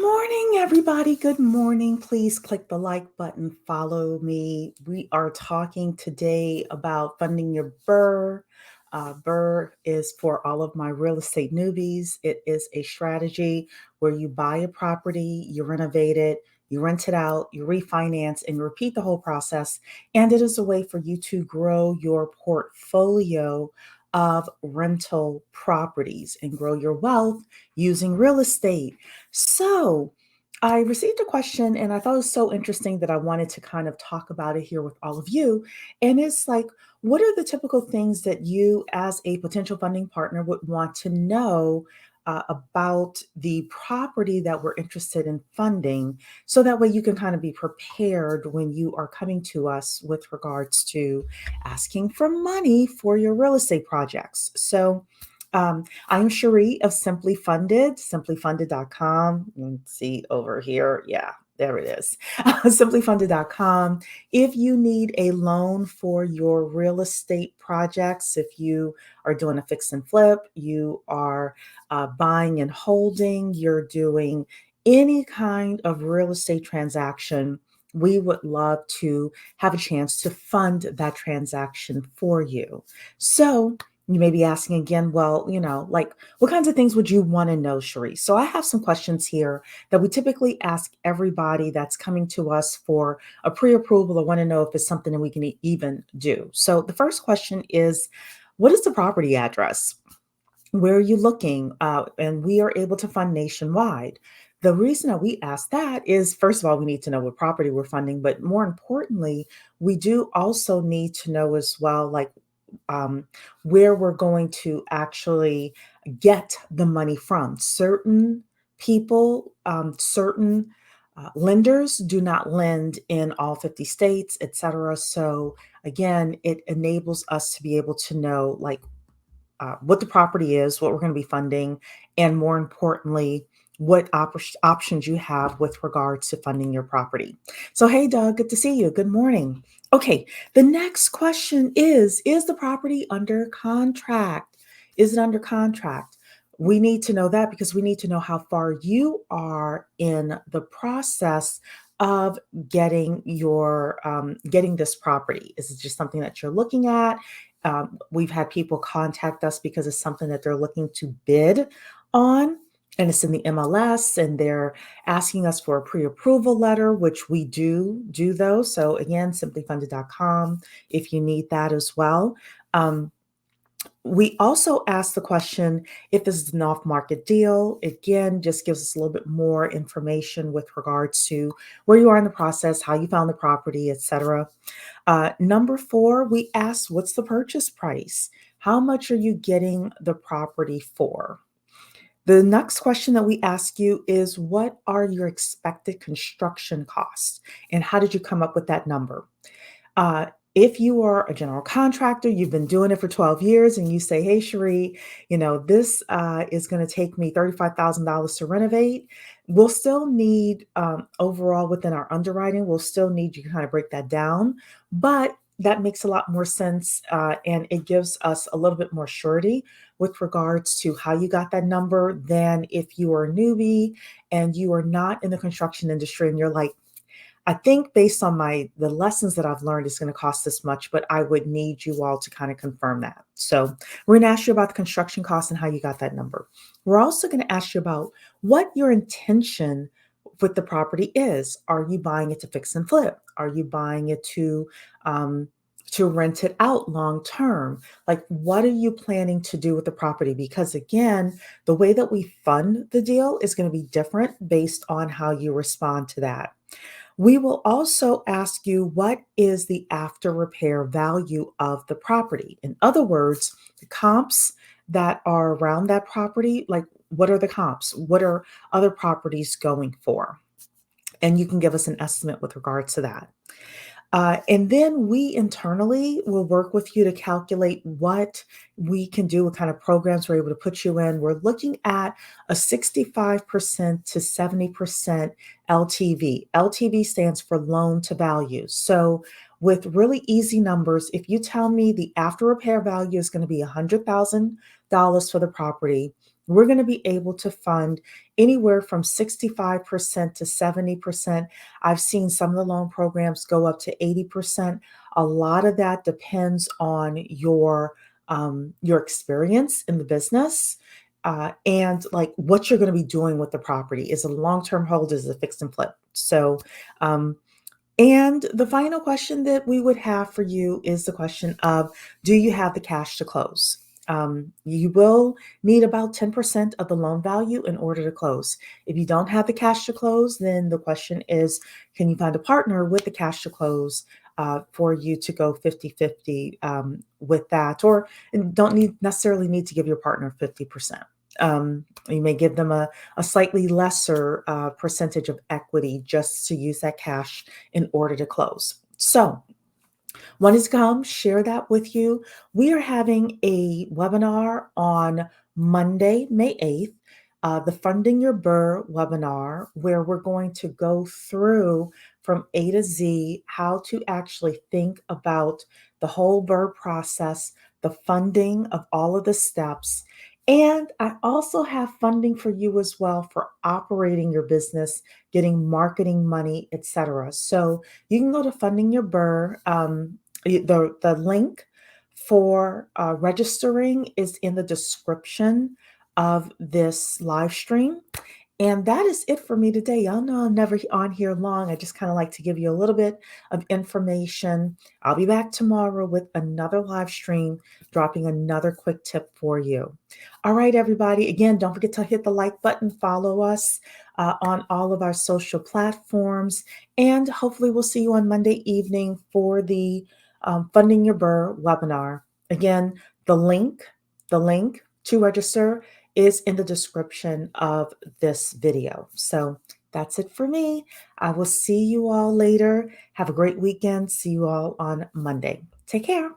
morning, everybody. Good morning. Please click the like button, follow me. We are talking today about funding your BRRRR. BRRRR is for all of my real estate newbies. It is a strategy where you buy a property, you renovate it, you rent it out, you refinance, and you repeat the whole process. And it is a way for you to grow your portfolio of rental properties and grow your wealth using real estate. So, I received a question and I thought it was so interesting that I wanted to kind of talk about it here with all of you. And it's like, what are the typical things that you, as a potential funding partner, would want to know about the property that we're interested in funding? So that way you can kind of be prepared when you are coming to us with regards to asking for money for your real estate projects. I'm Cherie of SimpliFunded, simplifunded.com. You can see over here. Yeah, there it is. SimpliFunded.com. If you need a loan for your real estate projects, if you are doing a fix and flip, you are buying and holding, you're doing any kind of real estate transaction, we would love to have a chance to fund that transaction for you. So, you may be asking again, well, like what kinds of things would you want to know, Cherie? So I have some questions here that we typically ask everybody that's coming to us for a pre-approval or want to know if it's something that we can even do. So the first question is, what is the property address? Where are you looking? And we are able to fund nationwide. The reason that we ask that is, first of all, we need to know what property we're funding, but more importantly, we do also need to know as well, like um, where we're going to actually get the money from. Certain people, certain lenders do not lend in all 50 states, et cetera. So again, it enables us to be able to know like what the property is, what we're going to be funding, and more importantly, what options you have with regards to funding your property. So, hey, Doug, good to see you. Good morning. Okay, the next question is the property under contract? Is it under contract? We need to know that because we need to know how far you are in the process of getting this property. Is it just something that you're looking at? We've had people contact us because it's something that they're looking to bid on, and it's in the MLS, and they're asking us for a pre-approval letter, which we do those. So again, simplyfunded.com if you need that as well. We also ask the question if this is an off-market deal. Again, just gives us a little bit more information with regards to where you are in the process, how you found the property, etc. Number 4, we ask, what's the purchase price? How much are you getting the property for? The next question that we ask you is, what are your expected construction costs? And how did you come up with that number? If you are a general contractor, you've been doing it for 12 years, and you say, hey, Cherie, this is going to take me $35,000 to renovate, we'll still need, overall within our underwriting, we'll still need you to kind of break that down. But that makes a lot more sense, and it gives us a little bit more surety with regards to how you got that number than if you are a newbie and you are not in the construction industry and you're like, I think based on the lessons that I've learned, it's going to cost this much, but I would need you all to kind of confirm that. So we're going to ask you about the construction costs and how you got that number. We're also going to ask you about what your intention with the property is. Are you buying it to fix and flip? Are you buying it to rent it out long term? Like, what are you planning to do with the property? Because again, the way that we fund the deal is going to be different based on how you respond to that. We will also ask you, what is the after repair value of the property? In other words, the comps that are around that property, like what are the comps? What are other properties going for? And you can give us an estimate with regards to that. And then we internally will work with you to calculate what we can do, what kind of programs we're able to put you in. We're looking at a 65% to 70% LTV. LTV stands for loan to value. So with really easy numbers, if you tell me the after repair value is going to be $100,000 for the property, we're going to be able to fund anywhere from 65% to 70%. I've seen some of the loan programs go up to 80%. A lot of that depends on your experience in the business, and like what you're going to be doing with the property. Is it a long-term hold? Is it a fix and flip? So, um, and the final question that we would have for you is the question of, do you have the cash to close? You will need about 10% of the loan value in order to close. If you don't have the cash to close, then the question is, can you find a partner with the cash to close for you to go 50-50 with that? Or and don't necessarily need to give your partner 50%. You may give them a slightly lesser percentage of equity just to use that cash in order to close. So, wanted to come share that with you. We are having a webinar on Monday, May 8th, the Funding Your BRRRR webinar, where we're going to go through from A to Z how to actually think about the whole BRRRR process, the funding of all of the steps. And I also have funding for you as well for operating your business, getting marketing money, etc. So you can go to Funding Your BRRRR. The link for registering is in the description of this live stream. And that is it for me today. Y'all know I'm never on here long. I just kind of like to give you a little bit of information. I'll be back tomorrow with another live stream, dropping another quick tip for you. All right, everybody. Again, don't forget to hit the like button, follow us on all of our social platforms, and hopefully we'll see you on Monday evening for the Funding Your BRRRR webinar. Again, the link to register is in the description of this video. So that's it for me. I will see you all later. Have a great weekend. See you all on Monday. Take care.